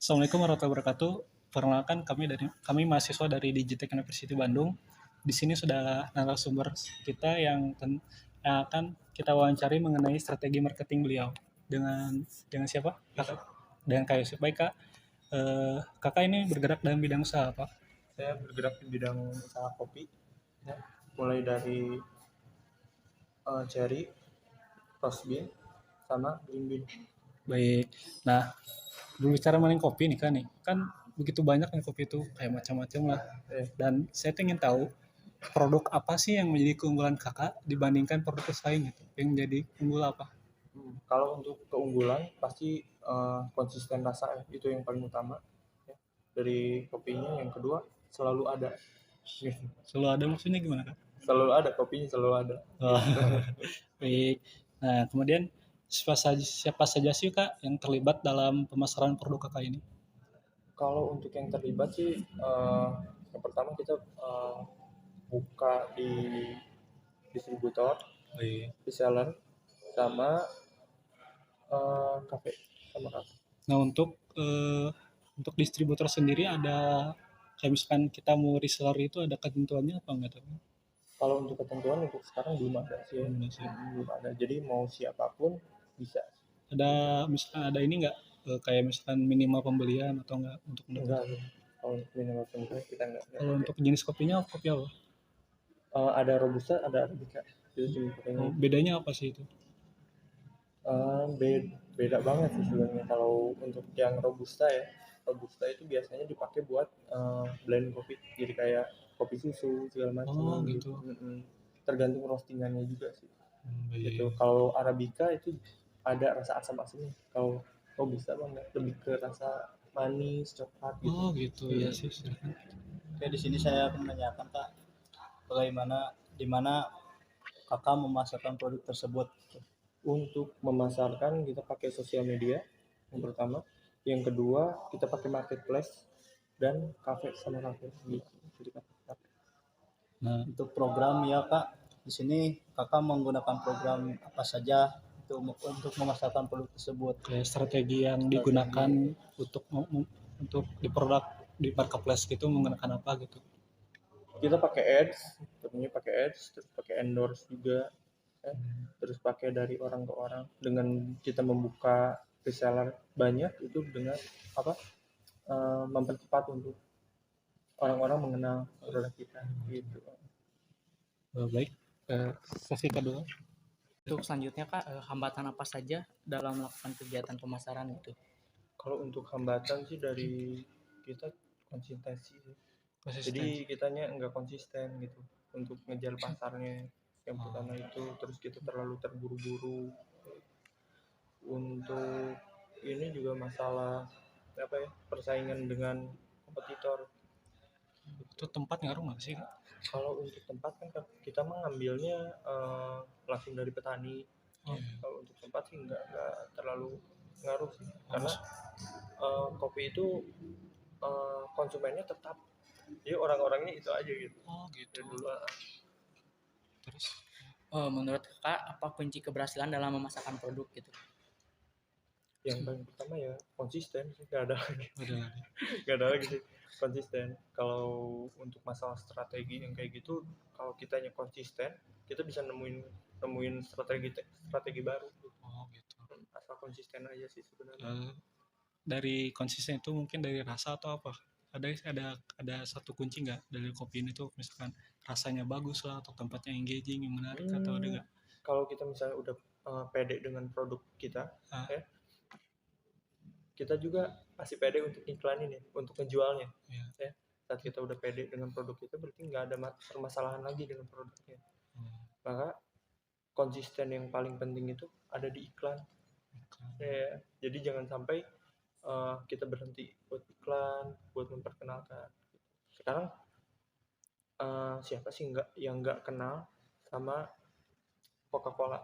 Assalamualaikum warahmatullahi wabarakatuh. Perkenalkan kami mahasiswa dari Digitek University Bandung. Di sini sudah narasumber kita yang akan kita wawancari mengenai strategi marketing beliau. Dengan siapa? Kakak. Dengan Kak Yusuf. Baik Kak. Kakak ini bergerak dalam bidang usaha apa? Saya bergerak di bidang usaha kopi, ya, mulai dari cherry, roast bean, sama green bean. Baik. Nah, berbicara mengenai kopi nih kan begitu banyak nih kopi itu kayak macam-macam lah. Dan saya ingin tahu produk apa sih yang menjadi keunggulan kakak dibandingkan produk lain gitu? Yang menjadi unggul apa? Kalau untuk keunggulan pasti konsisten rasa ya, itu yang paling utama ya. Dari kopinya. Yang kedua, selalu ada. Selalu ada maksudnya gimana kak? Selalu ada kopinya, selalu ada. Oh, baik. Nah kemudian siapa saja sih kak yang terlibat dalam pemasaran produk kakak ini? Kalau untuk yang terlibat sih, yang pertama kita buka di distributor, Baik. reseller, sama kafe, sama kafe. Nah untuk distributor sendiri ada kayak misalkan kita mau reseller itu ada ketentuannya apa enggak tuh? Kalau untuk ketentuan untuk sekarang belum ada sih, belum ada. Jadi mau siapapun bisa. Ada misalkan ada ini enggak kayak misalkan minimal pembelian atau enggak untuk Enggak, kalau untuk minimal pembelian kita enggak. Kalau untuk jenis kopinya kopi apa? Ada robusta, ada arabica. Bedanya apa sih itu? Beda banget sih sebenarnya. Kalau untuk yang robusta ya, robusta itu biasanya dipakai buat blend kopi, jadi kayak kopi susu segala macam. Oh gitu. Tergantung roastingannya juga sih. Gitu. Baik. Kalau arabica itu ada rasa asam-asamnya. Kalau robusta enggak, lebih ke rasa manis, coklat gitu. Oh gitu ya sih. Oke, di sini saya akan menanyakan Kak, bagaimana di mana Kakak memasarkan produk tersebut. Untuk memasarkan kita pakai sosial media yang pertama, yang kedua kita pakai marketplace dan kafe sama kafe gitu. Nah, untuk program ya Kak, di sini Kakak menggunakan program apa saja untuk memasarkan produk tersebut. Kayak strategi yang digunakan untuk di produk di marketplace gitu menggunakan apa gitu? Kita pakai ads, tentunya pakai ads, terus pakai endorse juga, ya. Terus pakai dari orang ke orang dengan kita membuka reseller banyak itu dengan apa? Mempercepat untuk orang-orang mengenal produk kita gitu. Baik. Sesi kedua. Untuk selanjutnya Kak, hambatan apa saja dalam melakukan kegiatan pemasaran itu? Kalau untuk hambatan sih dari kita konsistensi. Jadi kitanya enggak konsisten gitu untuk ngejar pasarnya. Yang pertama itu, terus kita terlalu terburu-buru. Untuk ini juga masalah apa ya, persaingan dengan kompetitor. Itu tempat ngaruh nggak sih? Kalau untuk tempat kan kita mengambilnya langsung dari petani. Kalau untuk tempat sih enggak terlalu ngaruh sih, karena kopi itu konsumennya tetap, jadi orang-orangnya itu aja gitu. Oh gitu. Dulu. Terus Menurut Kakak, apa kunci keberhasilan dalam memasarkan produk gitu? Yang paling pertama ya konsisten sih, nggak ada lagi sih, konsisten. Kalau untuk masalah strategi yang kayak gitu, kalau kitanya konsisten, kita bisa nemuin strategi baru gitu. Oh gitu. Asal konsisten aja sih sebenarnya. Dari konsisten itu mungkin dari rasa atau apa? Ada satu kunci nggak dari kopi ini tuh, misalkan rasanya bagus lah atau tempatnya engaging yang menarik atau ada nggak? Kalau kita misalnya udah pede dengan produk kita, ya, kita juga pasti pede untuk iklanin ya, untuk ngejualnya. Ya. Saat kita udah pede dengan produk kita, berarti nggak ada permasalahan lagi dengan produknya. Maka konsisten yang paling penting itu ada di iklan. Ya, jadi jangan sampai kita berhenti buat iklan, buat memperkenalkan. Sekarang siapa sih yang nggak kenal sama Coca-Cola?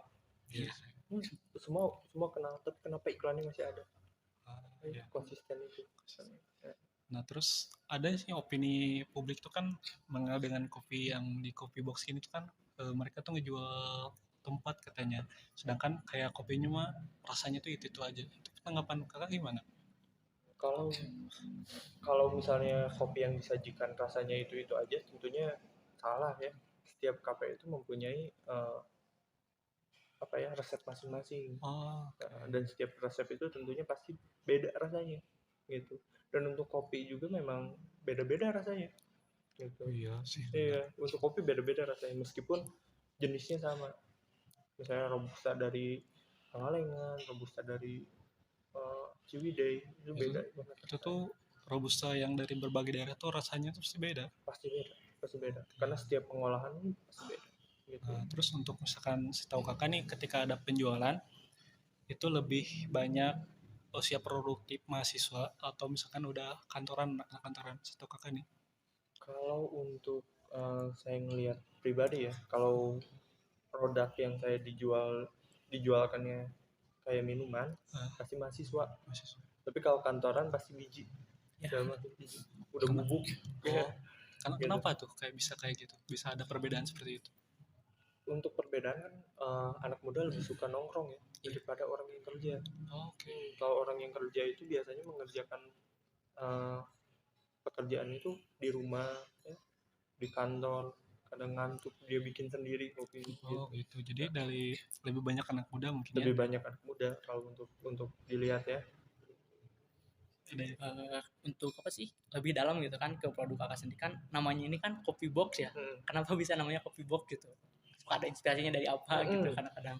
Semua kenal, tapi kenapa iklannya masih ada? Konsisten itu. Nah terus ada sih opini publik tuh kan mengenal dengan kopi yang di kopi box ini tuh kan mereka tuh ngejual tempat katanya, sedangkan kayak kopinya mah rasanya tuh itu aja. Itu tanggapan kakak gimana? Kalau kalau misalnya kopi yang disajikan rasanya itu aja, tentunya salah ya. Setiap kafe itu mempunyai resep masing-masing. Oh, Dan setiap resep itu tentunya pasti beda rasanya gitu. Dan untuk kopi juga memang beda-beda rasanya gitu. iya sih. Iya, untuk kopi beda-beda rasanya meskipun jenisnya sama. Misalnya robusta dari Pangalengan, robusta dari Ciwidey, itu beda banget. Itu tuh robusta yang dari berbagai daerah tuh rasanya tuh pasti beda. Pasti beda. Karena setiap pengolahan pasti beda. Gitu. Nah, terus untuk misalkan setahu kakak nih ketika ada penjualan itu lebih banyak usia produktif mahasiswa atau misalkan udah kantoran setahu kakak nih? Kalau untuk saya ngelihat pribadi ya, kalau produk yang saya dijualkannya kayak minuman pasti mahasiswa. Tapi kalau kantoran pasti biji. Biji. Udah bubuk. Ya. Kenapa tuh kayak bisa kayak gitu? Bisa ada perbedaan seperti itu? Untuk perbedaan kan anak muda lebih suka nongkrong ya daripada orang yang kerja. Kalau orang yang kerja itu biasanya mengerjakan pekerjaan itu di rumah, ya, di kantor, kadang ngantuk dia bikin sendiri kopi. Gitu. Jadi dari lebih banyak anak muda mungkin lebih banyak anak muda kalau untuk dilihat ya. Untuk apa sih lebih dalam gitu kan ke produk kakak sendiri kan namanya ini kan kopi box ya. Kenapa bisa namanya kopi box gitu? Suka ada inspirasinya dari apa gitu kadang-kadang.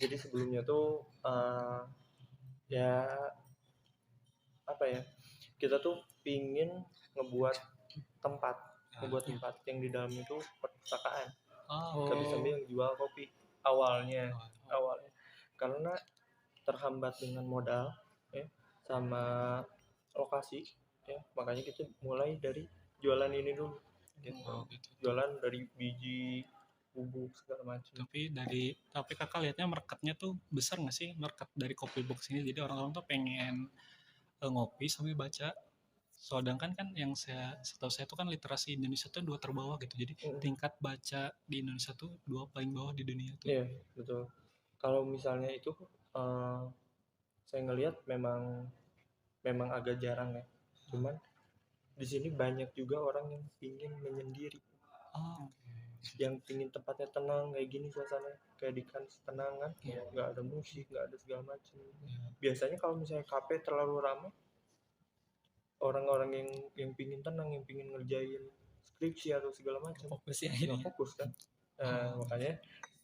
Jadi sebelumnya tuh ya apa ya, kita tuh pingin ngebuat tempat yang di dalam itu perpustakaan. Tapi sambil yang jual kopi awalnya karena terhambat dengan modal ya sama lokasi ya, makanya kita mulai dari jualan ini dulu gitu. Jualan dari biji, bubuk segala macam. Tapi kakak lihatnya marketnya tuh besar nggak sih, market dari kopi box ini? Jadi orang-orang tuh pengen ngopi sambil baca. Sedangkan kan yang setahu saya tuh kan literasi Indonesia tuh 2 terbawah gitu. Jadi tingkat baca di Indonesia tuh 2 paling bawah di dunia tuh. Iya, betul. Kalau misalnya itu saya ngelihat memang agak jarang ya. Cuman di sini banyak juga orang yang ingin menyendiri. Yang ingin tempatnya tenang kayak gini suasana, kayak di kans tenang kan, nggak ada musik, nggak ada segala macam. Biasanya kalau misalnya kafe terlalu ramai, orang-orang yang pingin tenang, yang pingin ngerjain skripsi atau segala macam, nggak fokus kan. Makanya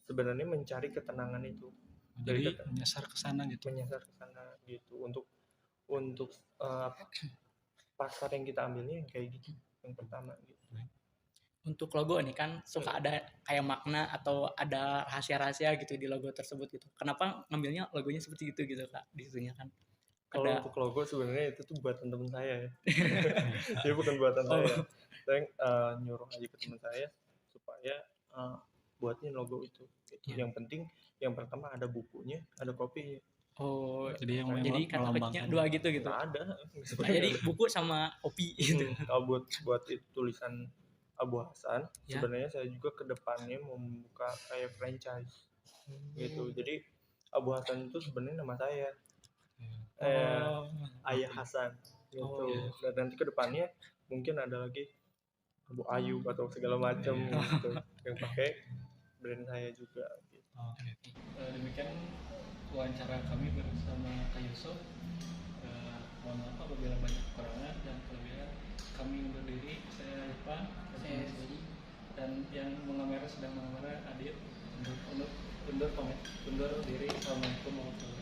sebenarnya mencari ketenangan itu. Jadi menyasar ke sana gitu. Untuk pasar yang kita ambilnya yang kayak gitu, yang pertama gitu. Untuk logo nih kan suka ada kayak makna atau ada rahasia-rahasia gitu di logo tersebut gitu. Kenapa ngambilnya logonya seperti itu gitu kak? Di situnya kan. Kalau untuk logo sebenarnya itu tuh buatan teman saya ya. Dia bukan buatan saya. Saya nyuruh aja ke teman saya supaya buatin logo itu. Yang penting yang pertama ada bukunya, ada kopinya. Jadi kata kuncinya 2 gitu. Nggak ada. Jadi buku sama kopi gitu. Kalau buat itu tulisan Abu Hasan, sebenarnya saya juga kedepannya mau membuka kayak franchise gitu. Jadi Abu Hasan itu sebenarnya nama saya, Ayah Hasan gitu. Dan nanti kedepannya mungkin ada lagi Abu Ayub atau segala macam gitu yang pakai brand saya juga. Gitu. Demikian wawancara kami bersama Kak Yusuf. Mohon maaf apabila banyak kekurangan dan kelebihan. Kami undur diri. Saya Irfan, dan yang mengamera sedang mengamera Adit. Undur diri. Assalamualaikum warahmatullahi wabarakatuh.